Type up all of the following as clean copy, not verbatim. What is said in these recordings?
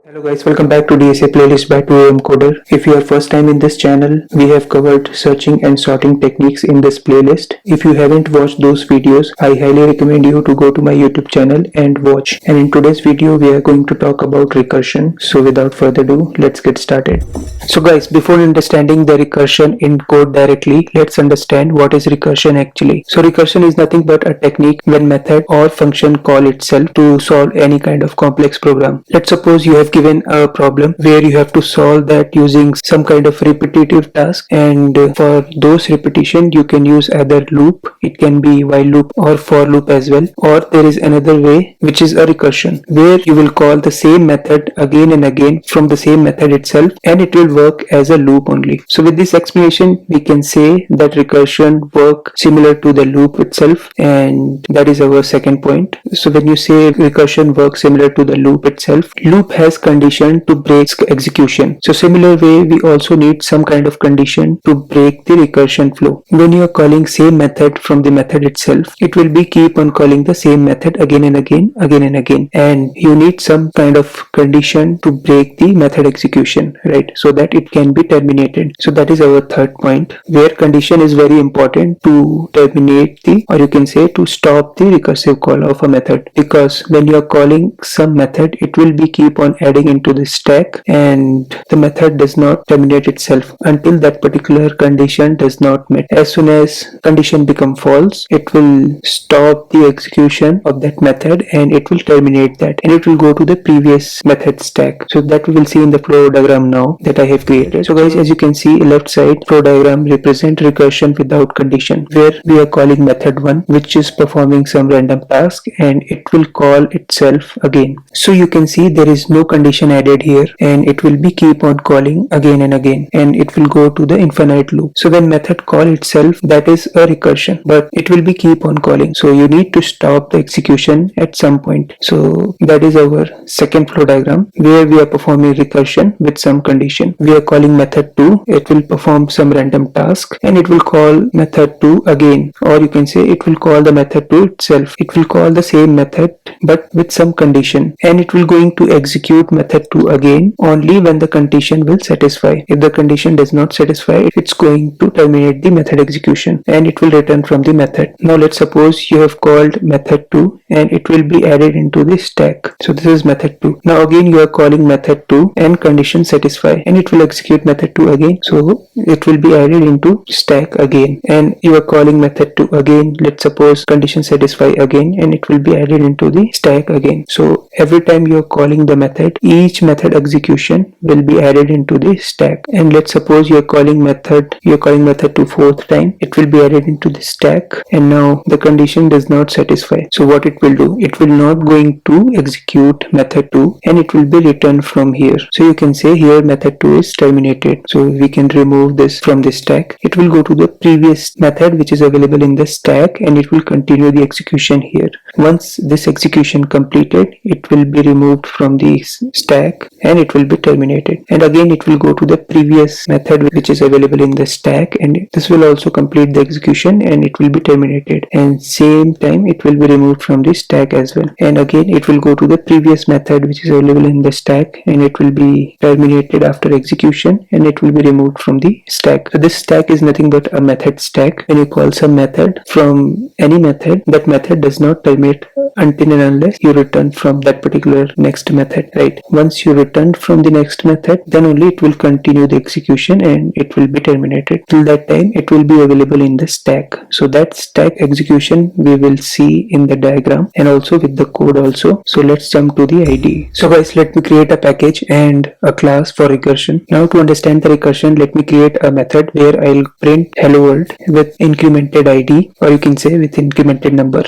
Hello guys, welcome back to DSA playlist by 2AM Coder. If you are first time in this channel, we have covered searching and sorting techniques in this playlist. If you haven't watched those videos, I highly recommend you to go to my YouTube channel and watch. And in today's video, we are going to talk about recursion. So without further ado, let's get started. So guys, before understanding the recursion in code directly, let's understand what is recursion actually. So recursion is nothing but a technique when method or function call itself to solve any kind of complex program. Let's suppose you have given a problem where you have to solve that using some kind of repetitive task, and for those repetition you can use either loop, it can be while loop or for loop as well, or there is another way which is a recursion where you will call the same method again and again from the same method itself, and it will work as a loop only. So with this explanation we can say that recursion work similar to the loop itself, and that is our second point. So when you say recursion works similar to the loop itself, loop has condition to break execution. So similar way we also need some kind of condition to break the recursion flow. When you are calling same method from the method itself, it will be keep on calling the same method again and again, and you need some kind of condition to break the method execution, right, so that it can be terminated. So that is our third point, where condition is very important to terminate the, or you can say to stop the recursive call of a method, because when you are calling some method, it will be keep on adding into the stack and the method does not terminate itself until that particular condition does not met. As soon as condition become false, it will stop the execution of that method and it will terminate that, and it will go to the previous method stack. So that we will see in the flow diagram now that I have created. So guys, as you can see, left side flow diagram represent recursion without condition, where we are calling method 1 which is performing some random task and it will call itself again. So you can see there is no condition added here, and it will be keep on calling again and again, and it will go to the infinite loop. So when method call itself, that is a recursion, but it will be keep on calling, so you need to stop the execution at some point. So that is our second flow diagram, where we are performing recursion with some condition. We are calling method 2, it will perform some random task and it will call method 2 again, or you can say it will call the method 2 itself. It will call the same method but with some condition, and it will going to execute method 2 again only when the condition will satisfy. If the condition does not satisfy, it's going to terminate the method execution and it will return from the method. Now let's suppose you have called method 2 and it will be added into the stack. So this is method 2. Now again you are calling method 2 and condition satisfy, and it will execute method 2 again, so it will be added into stack again, and you are calling method 2 again. Let's suppose condition satisfy again, and it will be added into the stack again. So every time you are calling the method, each method execution will be added into the stack. And let's suppose you are calling method 2 fourth time, it will be added into the stack, and now the condition does not satisfy. So what it will do, it will not going to execute method 2 and it will be returned from here. So you can say here method 2 is terminated. So we can remove this from the stack. It will go to the previous method which is available in the stack, and it will continue the execution here. Once this execution completed, it will be removed from the stack and it will be terminated, and again it will go to the previous method which is available in the stack, and this will also complete the execution and it will be terminated, and same time it will be removed from the stack as well, and again it will go to the previous method which is available in the stack and it will be terminated after execution and it will be removed from the stack. So this stack is nothing but a method stack. When you call some method from any method, that method does not terminate until and unless you return from that particular next method, right? Once you return from the next method, then only it will continue the execution and it will be terminated. Till that time it will be available in the stack. So that stack execution we will see in the diagram and also with the code also. So let's jump to the IDE. So guys, let me create a package and a class for recursion. Now to understand the recursion, let me create a method where I'll print hello world with incremented ID, or you can say with incremented number.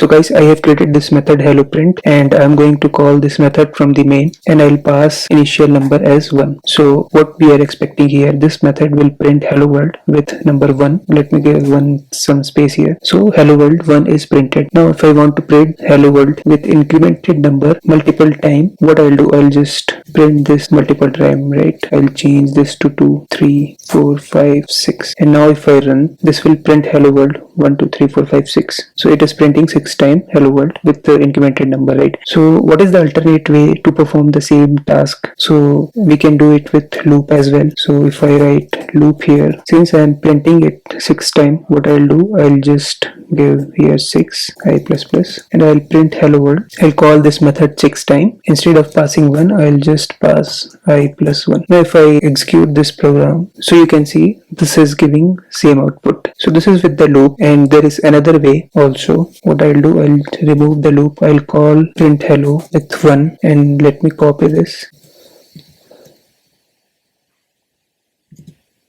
So guys, I have created this method hello print, and I'm going to call this method from the main, and I'll pass initial number as 1. So what we are expecting here, this method will print hello world with number 1. Let me give some space here. So hello world 1 is printed. Now if I want to print hello world with incremented number multiple time, what I'll do, I'll just print this multiple time, right? I'll change this to 2, 3, 4, 5, 6, and now if I run, this will print hello world 1, 2, 3, 4, 5, 6. So it is printing 6 times hello world with the incremented number, right? So what is the alternate way to perform the same task? So we can do it with loop as well. So if I write loop here, since I am printing it 6 times, what I'll do, I'll just give here 6 I plus plus, and I'll print hello world. I'll call this method 6 times. Instead of passing 1, I'll just pass I plus 1. Now if I execute this program, so you can see this is giving same output. So this is with the loop, and there is another way also. What I'll do, I'll remove the loop. I'll call print hello with 1, and let me copy this.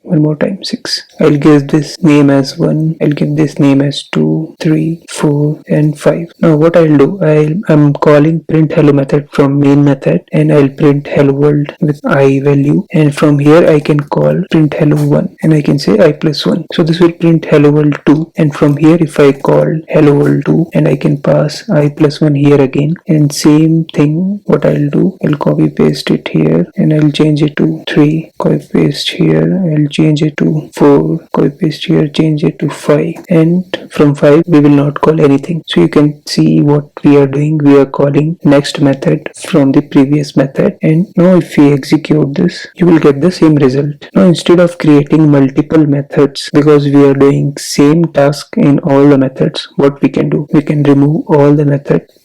One more time, 6. I'll give this name as 1. I'll give this name as 2, 3, 4, and 5. Now what I'll do, I'm calling print hello method from main method, and I'll print hello world with I value, and from here I can call print hello 1, and I can say I plus 1. So this will print hello world 2, and from here if I call hello world 2, and I can pass I plus 1 here again, and same thing what I'll do, I'll copy paste it here, and I'll change it to 3, copy paste here, I'll change it to 4, copy paste here, change it to 5, and from 5 we will not call anything. So you can see what we are doing. We are calling next method from the previous method, and now if we execute this, you will get the same result. Now instead of creating multiple methods, because we are doing same task in all the methods, what we can do, we can remove all the methods.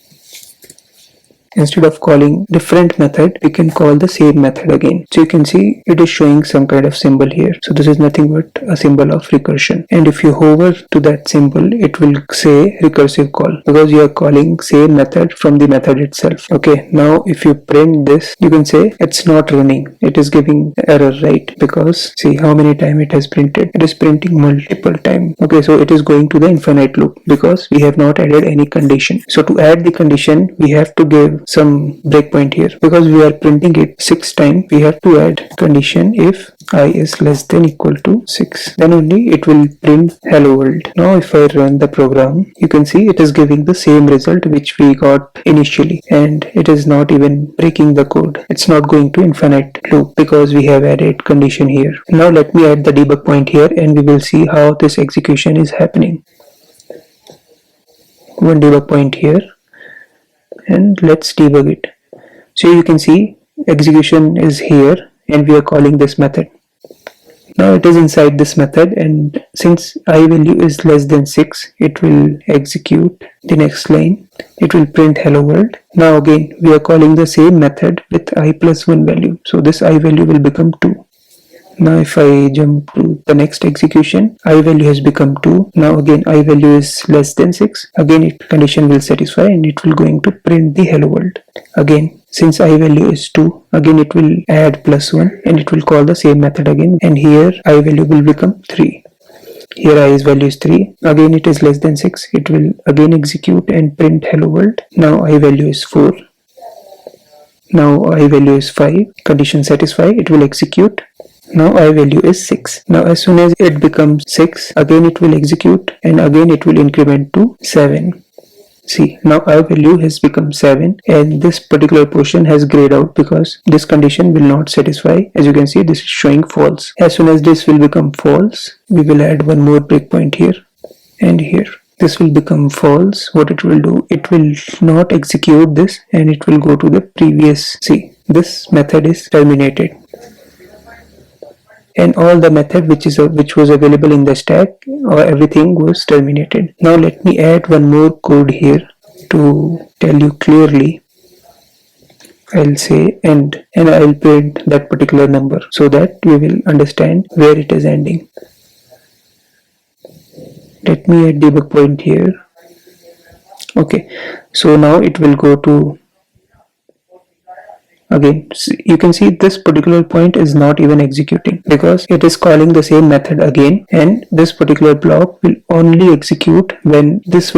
Instead of calling different method, we can call the same method again. So you can see it is showing some kind of symbol here. So this is nothing but a symbol of recursion. And if you hover to that symbol, it will say recursive call, because you are calling same method from the method itself. Okay, now if you print this, you can say it's not running. It is giving error, right? Because see how many times it has printed. It is printing multiple times. Okay, so it is going to the infinite loop because we have not added any condition. So to add the condition, we have to give some breakpoint here, because we are printing it 6 times. We have to add condition if I is less than equal to 6, then only it will print hello world. Now if I run the program, you can see it is giving the same result which we got initially, and it is not even breaking the code. It's not going to infinite loop because we have added condition here. Now let me add the debug point here, and we will see how this execution is happening. One debug point here, and let's debug it. So you can see execution is here, and we are calling this method. Now it is inside this method, and since I value is less than 6, it will execute the next line. It will print hello world. Now again we are calling the same method with I plus 1 value, so this I value will become 2. Now if I jump to the next execution, I value has become 2. Now again I value is less than 6. Again it condition will satisfy, and it will going to print the hello world. Again, since I value is 2, again it will add plus 1, and it will call the same method again, and here I value will become 3. Here I is value is 3. Again it is less than 6. It will again execute and print hello world. Now I value is 4. Now I value is 5. Condition satisfy. It will execute. Now I value is 6. Now as soon as it becomes 6, again it will execute, and again it will increment to 7. See, now I value has become 7, and this particular portion has grayed out because this condition will not satisfy. As you can see, this is showing false. As soon as this will become false, we will add one more breakpoint here and here. This will become false. What it will do, it will not execute this, and it will go to the previous. See, this method is terminated, and all the method which was available in the stack, or everything was terminated. Now let me add one more code here to tell you clearly. I'll say end, and I'll print that particular number so that you will understand where it is ending. Let me add debug point here. Okay, so now it will go to Again, you can see this particular point is not even executing because it is calling the same method again, and this particular block will only execute when this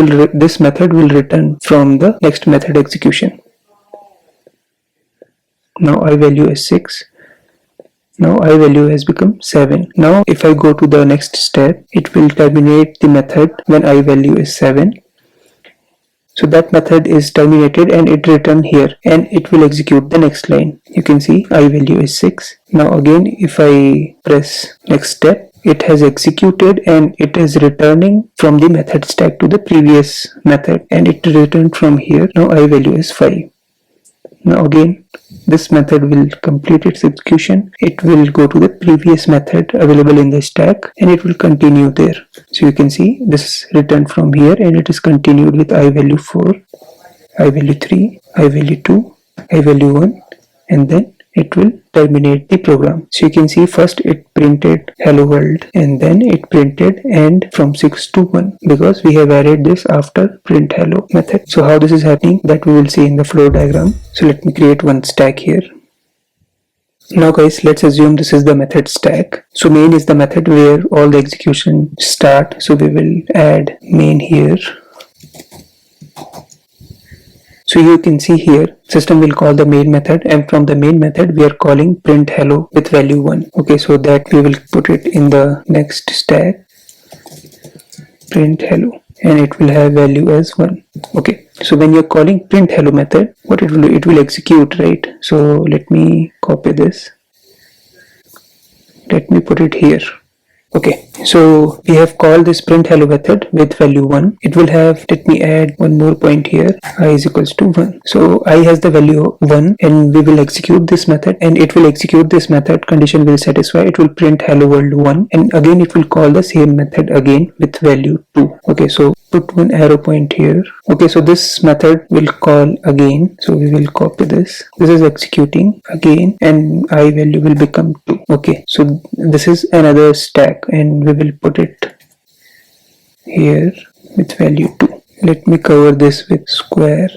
method will return from the next method execution. Now I value is 6. Now I value has become 7. Now if I go to the next step, it will terminate the method when I value is 7. So that method is terminated and it return here, and it will execute the next line. You can see I value is 6. Now again, if I press next step, it has executed and it is returning from the method stack to the previous method, and it returned from here. Now I value is 5. Now again, this method will complete its execution. It will go to the previous method available in the stack and it will continue there. So you can see this is returned from here and it is continued with I value 4, I value 3, I value 2, I value 1, and then it will terminate the program. So you can see first it printed hello world and then it printed end from 6 to 1 because we have added this after print hello method. So how this is happening, that we will see in the flow diagram. So let me create one stack here. Now guys, let's assume this is the method stack. So main is the method where all the execution start. So we will add main here. So you can see here, system will call the main method, and from the main method we are calling print hello with value 1. Okay, so that we will put it in the next stack, print hello, and it will have value as 1. Okay, so when you're calling print hello method, what it will do, it will execute, right? So let me copy this. Let me put it here. Okay, so we have called this print hello method with value 1. It will have, let me add one more point here, I is equals to 1. So I has the value 1 and we will execute this method, and it will execute this method, condition will satisfy, it will print hello world 1, and again it will call the same method again with value 2. Okay, so put one arrow point here. Okay, so this method will call again, so we will copy this. This is executing again and I value will become 2. Okay, so this is another stack and we will put it here with value 2. Let me cover this with square.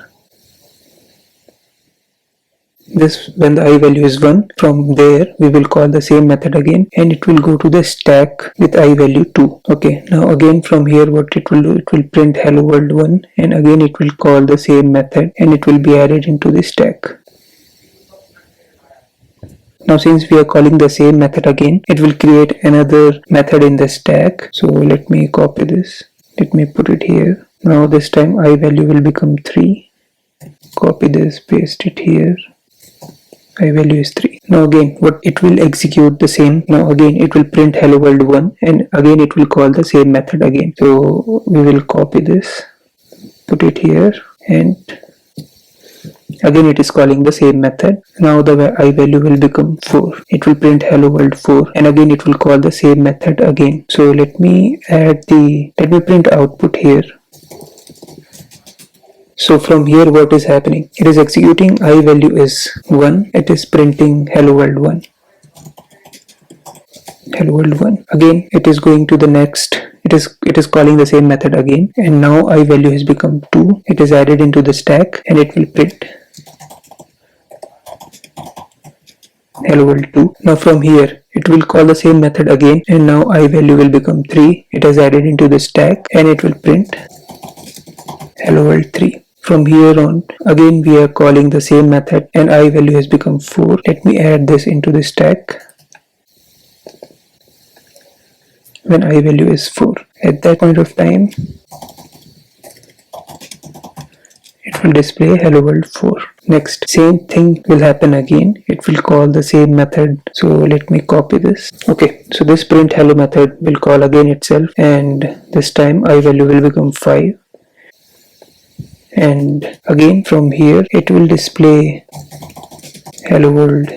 This, when the I value is 1, from there we will call the same method again and it will go to the stack with I value 2. Okay, now again from here what it will do, it will print hello world 1 and again it will call the same method and it will be added into the stack. Now since we are calling the same method again, it will create another method in the stack. So let me copy this. Let me put it here. Now this time I value will become 3. Copy this, paste it here. I value is 3. Now again what it will execute the same. Now again it will print hello world 1 and again it will call the same method again. So we will copy this, put it here, and again it is calling the same method. Now the I value will become 4. It will print hello world 4 and again it will call the same method again. So let me print output here. So from here what is happening? It is executing I value is 1. It is printing hello world 1. Hello world 1. Again it is going to the next. It is calling the same method again, and now I value has become 2. It is added into the stack and it will print hello world 2. Now from here it will call the same method again and now I value will become 3. It is added into the stack and it will print hello world 3. From here on again we are calling the same method and I value has become 4. Let me add this into the stack. When I value is 4, at that point of time it will display hello world 4. Next, same thing will happen again. It will call the same method. So let me copy this. Okay, so this print hello method will call again itself, and this time I value will become 5. And again from here it will display hello world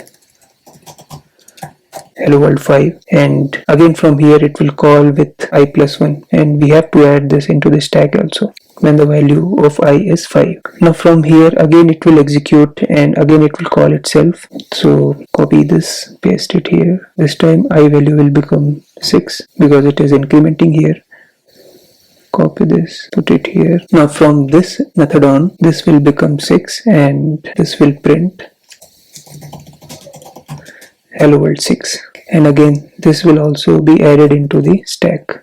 5, and again from here it will call with I plus 1, and we have to add this into the stack also when the value of I is 5. Now from here again it will execute and again it will call itself. So copy this, paste it here. This time I value will become 6 because it is incrementing here. Copy this, put it here. Now from this method on, this will become 6 and this will print hello world 6, and again this will also be added into the stack.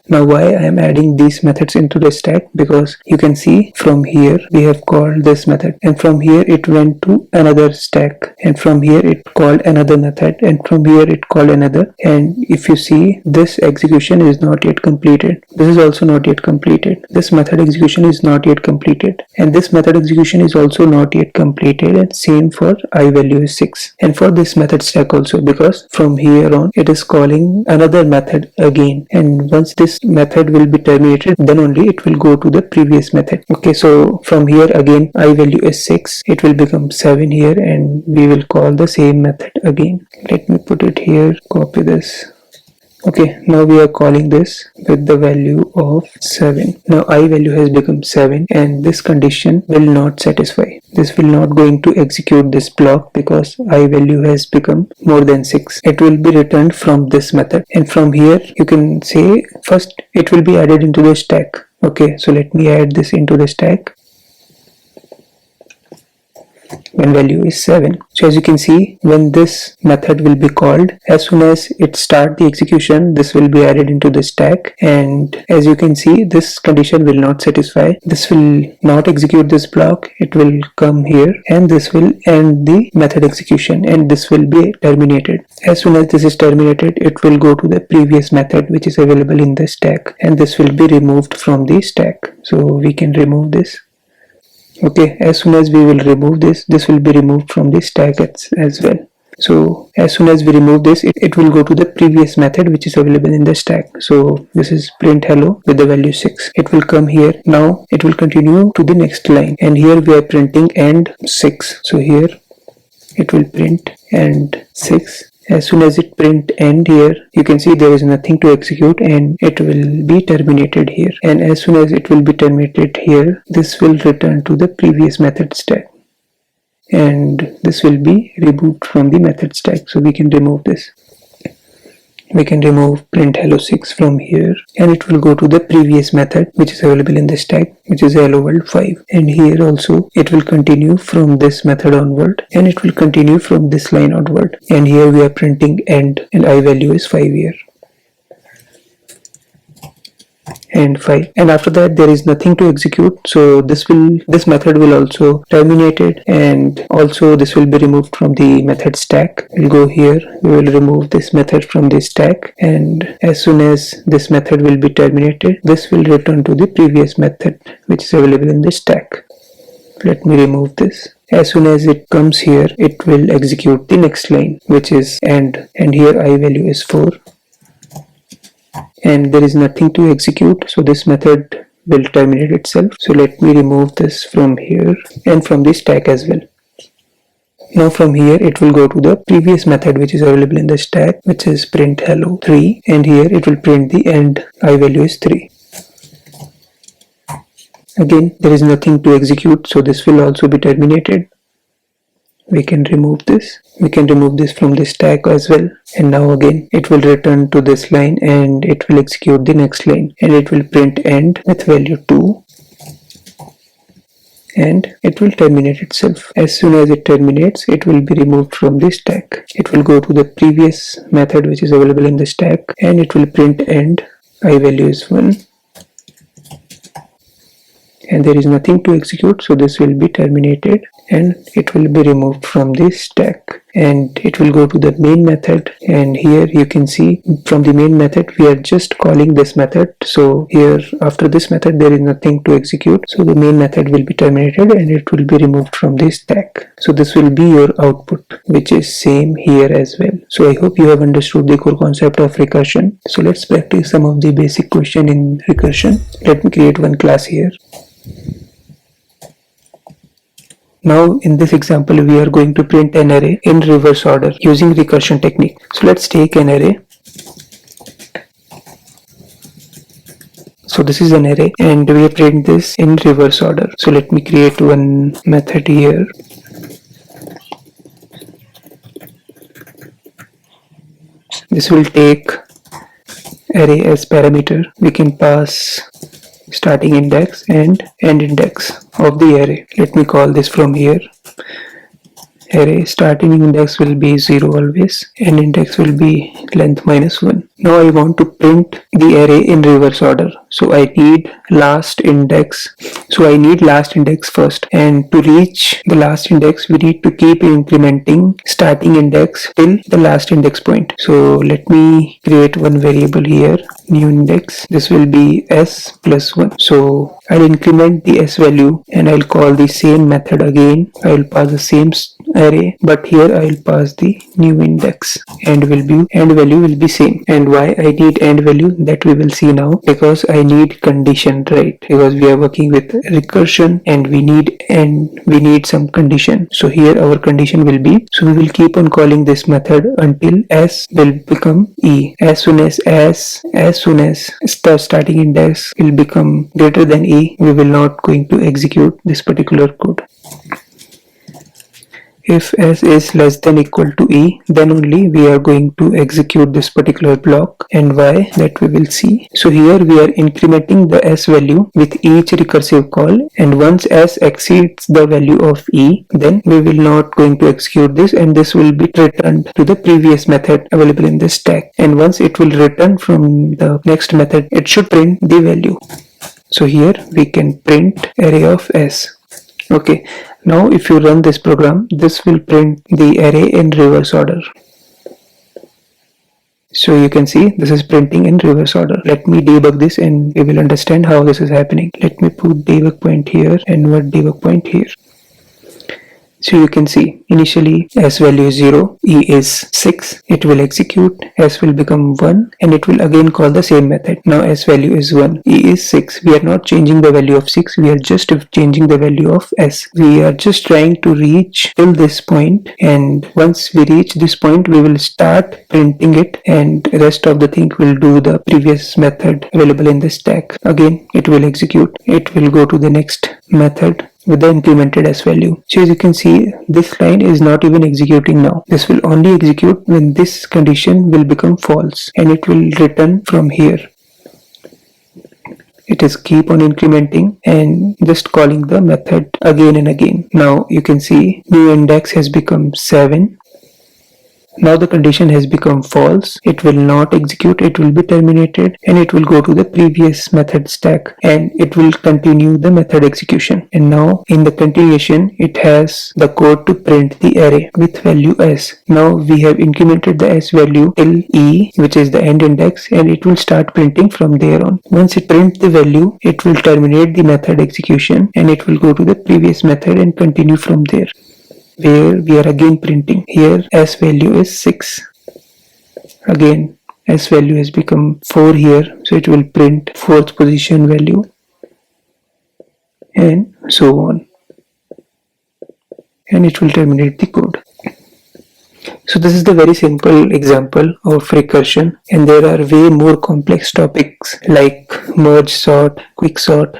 Now why I am adding these methods into the stack? Because you can see from here we have called this method, and from here it went to another stack, and from here it called another method, and from here it called another. And if you see, this execution is not yet completed. This is also not yet completed. This method execution is not yet completed, and this method execution is also not yet completed, and same for I value is 6, and for this method stack also, because from here on it is calling another method again, and once this method will be terminated, then only it will go to the previous method. Okay, so from here again I value is 6, it will become 7 here, and we will call the same method again. Let me put it here, copy this. Okay, now we are calling this with the value of 7. Now I value has become 7, and this condition will not satisfy. This will not going to execute this block because I value has become more than 6. It will be returned from this method, and from here you can say first it will be added into the stack. Okay, so let me add this into the stack when value is 7. So as you can see, when this method will be called, as soon as it start the execution, this will be added into the stack, and as you can see, this condition will not satisfy. This will not execute this block. It will come here, and this will end the method execution, and this will be terminated. As soon as this is terminated, it will go to the previous method which is available in the stack, and this will be removed from the stack. So we can remove this. Okay, as soon as we will remove this, this will be removed from the stack as well. So as soon as we remove this, it will go to the previous method which is available in the stack. So this is print hello with the value 6. It will come here. Now it will continue to the next line, and here we are printing end 6. So here it will print end 6. As soon as it print end here, you can see there is nothing to execute, and it will be terminated here. And as soon as it will be terminated here, this will return to the previous method stack, and this will be removed from the method stack. So we can remove this. We can remove print hello 6 from here, and it will go to the previous method which is available in the stack, which is hello world 5. And here also it will continue from this method onward, and it will continue from this line onward. And here we are printing end, and I value is 5 here. And 5, and after that there is nothing to execute, so this method will also terminated, and also this will be removed from the method stack. We'll go here, we will remove this method from the stack, and as soon as this method will be terminated, this will return to the previous method which is available in the stack. Let me remove this. As soon as it comes here, it will execute the next line which is end, and here I value is 4. And there is nothing to execute, so this method will terminate itself. So let me remove this from here and from the stack as well. Now from here it will go to the previous method which is available in the stack, which is print hello 3, and here it will print the end. I value is 3. Again, there is nothing to execute, so this will also be terminated. We can remove this. We can remove this from the stack as well, and now again it will return to this line, and it will execute the next line, and it will print end with value 2, and it will terminate itself. As soon as it terminates, it will be removed from the stack. It will go to the previous method which is available in the stack, and it will print end. I value is 1, and there is nothing to execute, so this will be terminated, and it will be removed from the stack, and it will go to the main method. And here you can see from the main method we are just calling this method, so here after this method there is nothing to execute, so the main method will be terminated, and it will be removed from the stack. So this will be your output, which is same here as well. So I hope you have understood the core concept of recursion. So let's practice some of the basic question in recursion. Let me create one class here. Now in this example we are going to print an array in reverse order using recursion technique. So let's take an array. So this is an array, and we print this in reverse order. So let me create one method here. This will take array as parameter. We can pass starting index and end index of the array. Let me call this from here, array, starting index will be 0 always, and index will be length -1. Now I want to print the array in reverse order. So I need last index. So I need last index first, and to reach the last index we need to keep incrementing starting index till the last index point. So let me create one variable here, new index. This will be s plus 1. So I'll increment the s value and I'll call the same method again. I'll pass the same array, but here I'll pass the new index, and value will be same. And why I need end value, that we will see now, because I need condition, right? Because we are working with recursion and we need some condition. So here our condition will be, so we will keep on calling this method until s will become e. As soon as starting index will become greater than e, we will not going to execute this particular code. If s is less than equal to e, then only we are going to execute this particular block, and why, that we will see. So here we are incrementing the s value with each recursive call, and once s exceeds the value of e, then we will not going to execute this, and this will be returned to the previous method available in the stack. And once it will return from the next method, it should print the value. So here we can print array of s. Okay, now if you run this program, this will print the array in reverse order. So you can see this is printing in reverse order. Let me debug this and we will understand how this is happening. Let me put debug point here and what debug point here. So you can see initially s value is 0, e is 6, it will execute, s will become 1, and it will again call the same method. Now s value is 1, e is 6, we are not changing the value of 6, we are just changing the value of s. We are just trying to reach till this point, and once we reach this point we will start printing it, and rest of the thing will do the previous method available in the stack. Again it will execute, it will go to the next method with the incremented s value. So as you can see, this line is not even executing now. This will only execute when this condition will become false, and it will return from here. It is keep on incrementing and just calling the method again and again. Now you can see new index has become 7. Now the condition has become false. It will not execute, it will be terminated, and it will go to the previous method stack, and it will continue the method execution. And now in the continuation it has the code to print the array with value s. Now we have incremented the s value till e, which is the end index, and it will start printing from there on. Once it prints the value, it will terminate the method execution, and it will go to the previous method and continue from there, where we are again printing. Here s value is 6. Again s value has become 4 here, so it will print 4th position value, and so on, and it will terminate the code. So this is the very simple example of recursion, and there are way more complex topics like merge sort, quicksort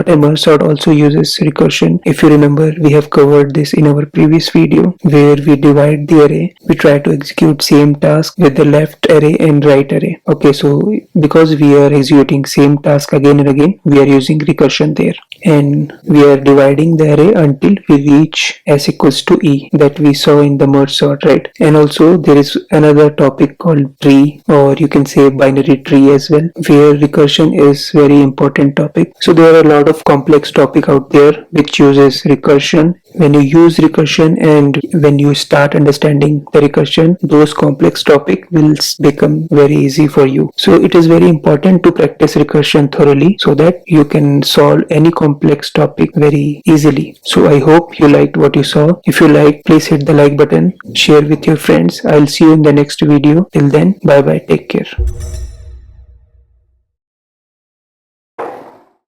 and merge sort also uses recursion. If you remember, we have covered this in our previous video where we divide the array. We try to execute same task with the left array and right array. Okay, so because we are executing same task again and again, we are using recursion there, and we are dividing the array until we reach s equals to e that we saw in the merge sort, right? And also there is another topic called tree, or you can say binary tree as well, where recursion is very important topic. So there are a lot of complex topic out there which uses recursion. When you use recursion and when you start understanding the recursion, those complex topic will become very easy for you. So it is very important to practice recursion thoroughly so that you can solve any complex topic very easily. So I hope you liked what you saw. If you liked, please hit the like button, share with your friends. I'll see you in the next video. Till then, bye bye, take care.